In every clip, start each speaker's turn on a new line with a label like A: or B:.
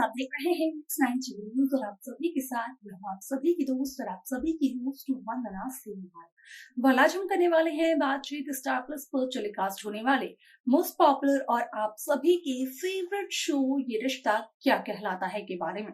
A: आप देख रहे हैं News 9 टीवी न्यूज और आप सभी के साथ मैं हूं आप सभी की दोस्त और आप सभी की होस्ट वंदना सेमवाल। वाल आज हम करने वाले हैं बातचीत स्टार प्लस पर टेलीकास्ट होने वाले मोस्ट पॉपुलर और आप सभी के फेवरेट शो ये रिश्ता क्या कहलाता है के बारे में।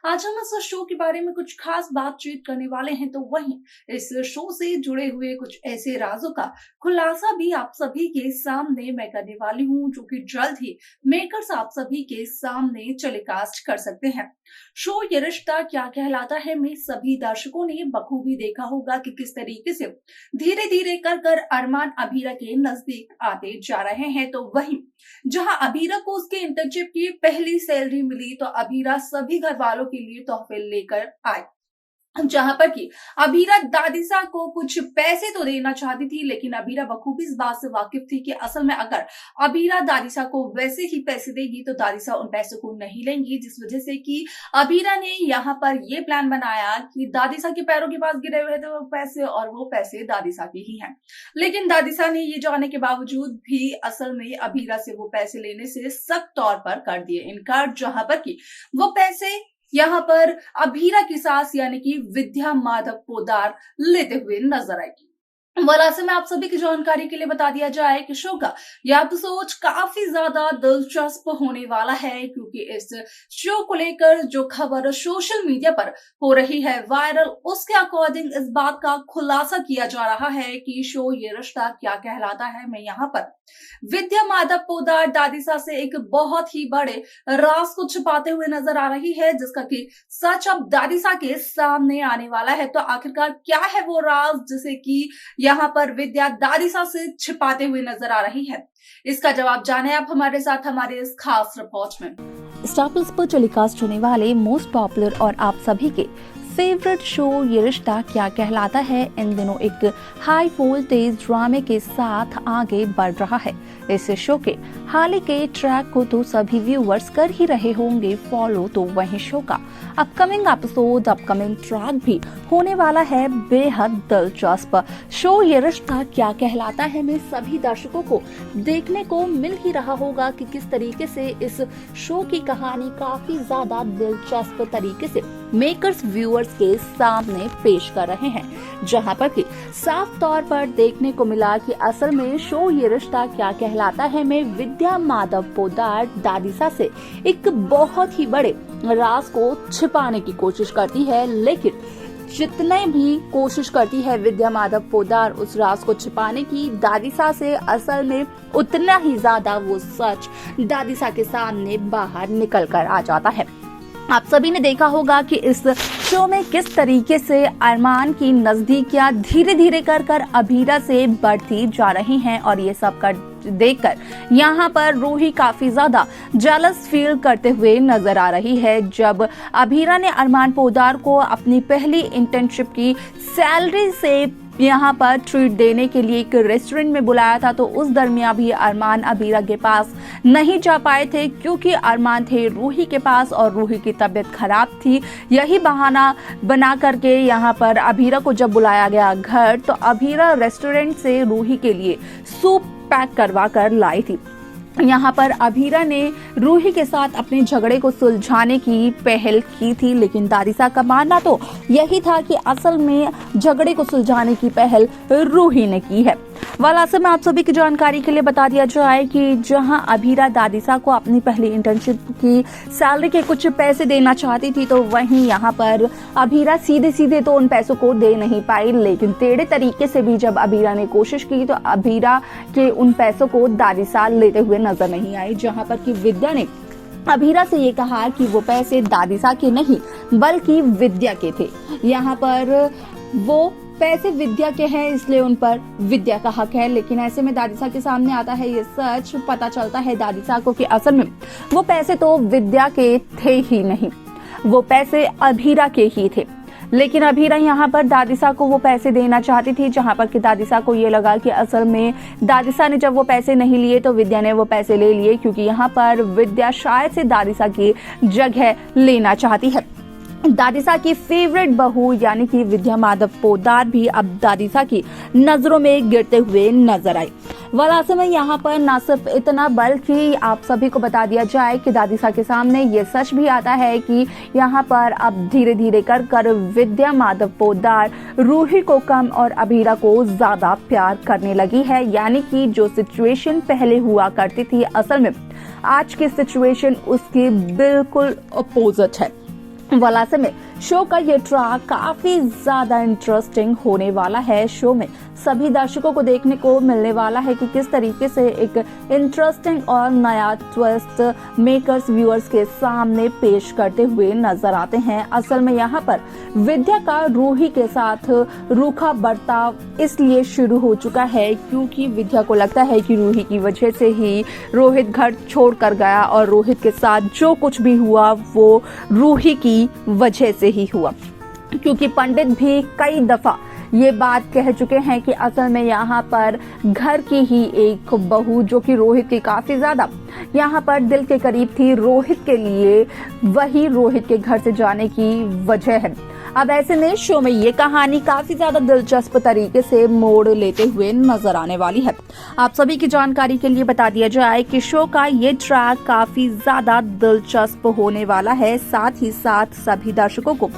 A: आज हम इस शो के बारे में कुछ खास बातचीत करने वाले हैं, तो वहीं इस शो से जुड़े हुए कुछ ऐसे राजों का खुलासा भी आप सभी के सामने मैं करने वाली हूं, जो कि जल्द ही मेकर्स आप सभी के सामने टेलीकास्ट कर सकते हैं। शो ये रिश्ता क्या कहलाता है में सभी दर्शकों ने बखूबी देखा होगा कि किस तरीके से धीरे धीरे कर अरमान अबीरा के नजदीक आते जा रहे हैं। तो वहीं जहां अबीरा को उसके इंटर्नशिप की पहली सैलरी मिली तो अबीरा सभी घर वालों के लिए तोहफे लेकर आए, जहां पर कि अबीरा दादिसा को कुछ पैसे तो देना चाहती थी, लेकिन अबीरा बखूबी इस बात से वाकिफ थी कि असल में अगर अबीरा दादिसा को वैसे ही पैसे देगी तो दादिसा उन पैसों को नहीं लेंगी, जिस वजह से कि अबीरा ने यहाँ पर ये प्लान बनाया कि दादिसा के पैरों के पास गिरे हुए थे वो पैसे और वो पैसे दादिसा के ही हैं। लेकिन दादिसा ने ये जानने के बावजूद भी असल में अबीरा से वो पैसे लेने से सख्त तौर पर कर दिए इनकार, जहां पर कि वो पैसे यहाँ पर अबीरा की सास यानी कि विद्या माधव पोदार लेते हुए नजर आएगी। वैसे में आप सभी की जानकारी के लिए बता दिया जाए कि शो का यह एपिसोड काफी ज्यादा दिलचस्प होने वाला है, क्योंकि इस शो को लेकर जो खबर सोशल मीडिया पर हो रही है वायरल, उसके अकॉर्डिंग इस बात का खुलासा किया जा रहा है कि शो ये रिश्ता क्या कहलाता है मैं यहाँ पर विद्या माधव पोदार दादिसा से एक बहुत ही बड़े राज को छिपाते हुए नजर आ रही है, जिसका कि सच अब दादिसा के सामने आने वाला है। तो आखिरकार क्या है वो राज जिसे कि यहाँ पर विद्या दादिसा से छिपाते हुए नजर आ रही है, इसका जवाब जाने आप हमारे साथ हमारे इस खास रिपोर्ट में।
B: स्टार प्लस पर टेलीकास्ट होने वाले मोस्ट पॉपुलर और आप सभी के फेवरेट शो ये रिश्ता क्या कहलाता है इन दिनों एक हाई वोल्टेज ड्रामे के साथ आगे बढ़ रहा है। इस शो के हाल ही के ट्रैक को तो सभी व्यूअर्स कर ही रहे होंगे फॉलो, तो वहीं शो का अपकमिंग एपिसोड अपकमिंग ट्रैक भी होने वाला है बेहद दिलचस्प। शो ये रिश्ता क्या कहलाता है में सभी दर्शकों को देखने को मिल ही रहा होगा कि किस तरीके से इस शो की कहानी काफी ज्यादा दिलचस्प तरीके से मेकर्स व्यूअर्स के सामने पेश कर रहे हैं, जहां पर कि साफ तौर पर देखने को मिला कि असल में शो ये रिश्ता क्या कहलाता है में विद्या माधव पोदार दादिसा से एक बहुत ही बड़े राज को छिपाने की कोशिश करती है, लेकिन जितने भी कोशिश करती है विद्या माधव पोदार उस राज को छिपाने की दादिसा से, असल में उतना ही ज्यादा वो सच दादिसा के सामने बाहर निकल कर आ जाता है। आप सभी ने देखा होगा कि इस शो में किस तरीके से अरमान की नजदीकियां धीरे धीरे कर अबीरा से बढ़ती जा रही हैं, और ये सब कर देखकर यहाँ पर रूही काफी ज्यादा जेलस फील करते हुए नजर आ रही है। जब अबीरा ने अरमान पोदार को अपनी पहली इंटर्नशिप की सैलरी से यहाँ पर ट्रीट देने के लिए एक रेस्टोरेंट में बुलाया था, तो उस दरमियान भी अरमान अबीरा के पास नहीं जा पाए थे, क्योंकि अरमान थे रूही के पास और रूही की तबीयत खराब थी। यही बहाना बना करके यहाँ पर अबीरा को जब बुलाया गया घर, तो अबीरा रेस्टोरेंट से रूही के लिए सूप पैक करवा कर लाई थी। यहाँ पर अबीरा ने रूही के साथ अपने झगड़े को सुलझाने की पहल की थी, लेकिन दादिसा का मानना तो यही था कि असल में झगड़े को सुलझाने की पहल रूही ने की है। वैसे में आप सभी की जानकारी के लिए बता दिया जाए कि जहां अबीरा दादिसा को अपनी पहली इंटर्नशिप की सैलरी के कुछ पैसे देना चाहती थी, तो वहीं यहाँ पर अबीरा सीधे सीधे तो उन पैसों को दे नहीं पाई, लेकिन टेढ़े तरीके से भी जब अबीरा ने कोशिश की तो अबीरा के उन पैसों को दादिसा लेते हुए नजर नहीं आई, जहां पर कि विद्या ने अबीरा से ये कहा कि वो पैसे दादिसा के नहीं बल्कि विद्या के थे। यहाँ पर वो पैसे विद्या के हैं, इसलिए उन पर विद्या का हक है। लेकिन ऐसे में दादिसा के सामने आता है ये सच, पता चलता है दादिसा को कि असल में वो पैसे तो विद्या के थे ही नहीं, वो पैसे अबीरा के ही थे। लेकिन अबीरा यहाँ पर दादिसा को वो पैसे देना चाहती थी, जहाँ पर कि दादिसा को ये लगा कि असल में दादिसा ने जब वो पैसे नहीं लिए तो विद्या ने वो पैसे ले लिए, क्योंकि यहाँ पर विद्या शायद से दादिसा की जगह लेना चाहती है। दादिसा की फेवरेट बहू यानी कि विद्या माधव पोद्दार भी अब दादिसा की नजरों में गिरते हुए नजर आई। वलासे में यहाँ पर न सिर्फ इतना बल्कि आप सभी को बता दिया जाए कि दादिसा के सामने ये सच भी आता है कि यहाँ पर अब धीरे धीरे कर विद्या माधव पोद्दार रूही को कम और अभीरा को ज्यादा प्यार करने लगी है। यानी कि जो सिचुएशन पहले हुआ करती थी, असल में आज की सिचुएशन उसकी बिल्कुल अपोजिट है। वलासे में शो का ये ट्रैक काफी ज्यादा इंटरेस्टिंग होने वाला है। शो में सभी दर्शकों को देखने को मिलने वाला है कि किस तरीके से एक इंटरेस्टिंग और नया ट्विस्ट मेकर्स व्यूअर्स के सामने पेश करते हुए नजर आते हैं। असल में यहाँ पर विद्या का रूही के साथ रूखा बर्ताव इसलिए शुरू हो चुका है क्योंकि विद्या को लगता है कि रूही की वजह से ही रोहित घर छोड़ कर गया और रोहित के साथ जो कुछ भी हुआ वो रूही की वजह से ही हुआ, क्योंकि पंडित भी कई दफा ये बात कह चुके हैं कि असल में यहाँ पर घर की ही एक बहू जो कि रोहित की काफी ज्यादा यहाँ पर दिल के करीब थी, रोहित के लिए वही रोहित के घर से जाने की वजह है। अब ऐसे में शो में ये कहानी काफी ज्यादा दिलचस्प तरीके से मोड़ लेते हुए नजर आने वाली है। आप सभी की जानकारी के लिए बता दिया जाए कि शो का ये ट्रैक काफी ज्यादा दिलचस्प होने वाला है। साथ ही साथ सभी दर्शकों को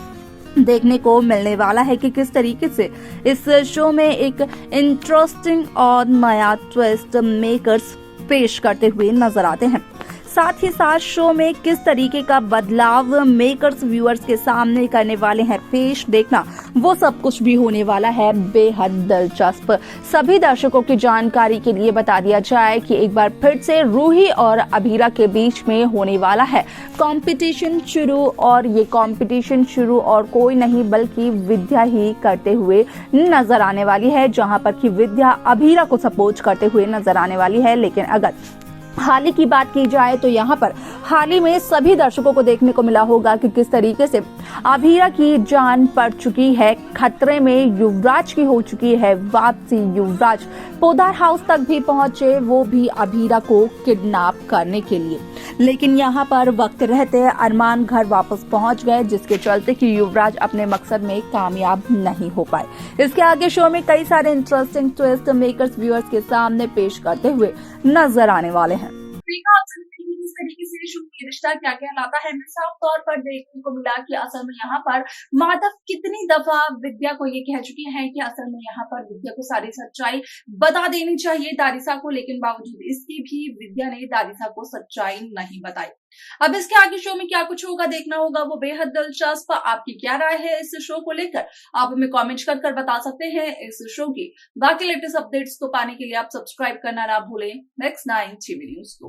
B: देखने को मिलने वाला है कि किस तरीके से इस शो में एक इंटरेस्टिंग और नया ट्विस्ट मेकर्स पेश करते हुए नजर आते हैं। साथ ही साथ शो में किस तरीके का बदलाव मेकर्स व्यूअर्स के सामने करने वाले हैं पेश, देखना वो सब कुछ भी होने वाला है बेहद दिलचस्प। सभी दर्शकों की जानकारी के लिए बता दिया जाए कि एक बार फिर से रूही और अभीरा के बीच में होने वाला है कंपटीशन शुरू, और ये कंपटीशन शुरू और कोई नहीं बल्कि विद्या ही करते हुए नजर आने वाली है, जहां पर कि विद्या अभीरा को सपोर्ट करते हुए नजर आने वाली है। लेकिन अगर हाल ही की बात की जाए तो यहाँ पर हाल ही में सभी दर्शकों को देखने को मिला होगा कि किस तरीके से अभीरा की जान पड़ चुकी है खतरे में, युवराज की हो चुकी है वापसी। युवराज पोद्दार हाउस तक भी पहुंचे, वो भी अभीरा को किडनैप करने के लिए, लेकिन यहाँ पर वक्त रहते अरमान घर वापस पहुंच गए, जिसके चलते कि युवराज अपने मकसद में कामयाब नहीं हो पाए। इसके आगे शो में कई सारे इंटरेस्टिंग ट्विस्ट मेकर्स व्यूअर्स के सामने पेश करते हुए नजर आने वाले हैं।
A: इस तरीके से शो ये रिश्ता क्या कहलाता है में साफ तौर पर देखने को मिला कि असल में यहाँ पर माधव कितनी दफा विद्या को ये कह चुकी हैं कि असल में यहाँ पर विद्या को सारी सच्चाई बता देनी चाहिए दादिसा को, लेकिन बावजूद इसकी भी विद्या ने दादिसा को सच्चाई नहीं बताई। अब इसके आगे शो में क्या कुछ होगा देखना होगा, वो बेहद दिलचस्प। आपकी क्या राय है इस शो को लेकर, आप हमें कमेंट कर बता सकते हैं। इस शो की बाकी लेटेस्ट अपडेट्स को पाने के लिए आप सब्सक्राइब करना ना भूलें नेक्स्ट 9 टीवी न्यूज को।